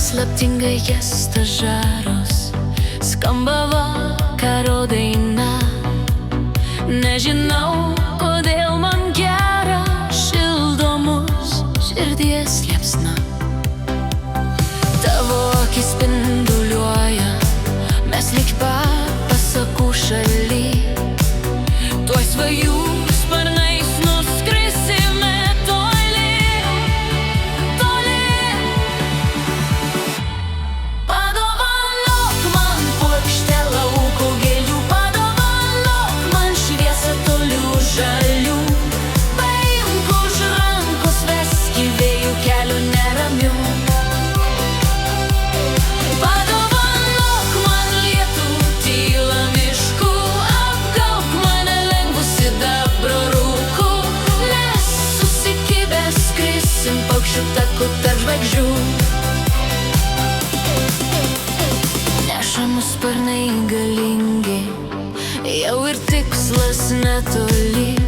paslaptingai stažaros, skamba vakaro daina. Nežinau, kodėl man gera, šildo mus širdies liepsna. Tavo akis spinduliuoja, mes lyg pasakų šaly. Tuoj svajų sparnais nuskrisime toli, toli. Padovanok man puokštę lauko gėlių, padovanok man šviesą tolių žalių. Paimk už rankos, vesk į vėjų kelių neramių. Padovanok man lietų, tylą miškų, apgauk mane lengvų sidabro rūkų. Mes susikibę skrisim paukščių taku tarp žvaigždžių. Neša mus sparnai galingi, jau ir tikslas netoli.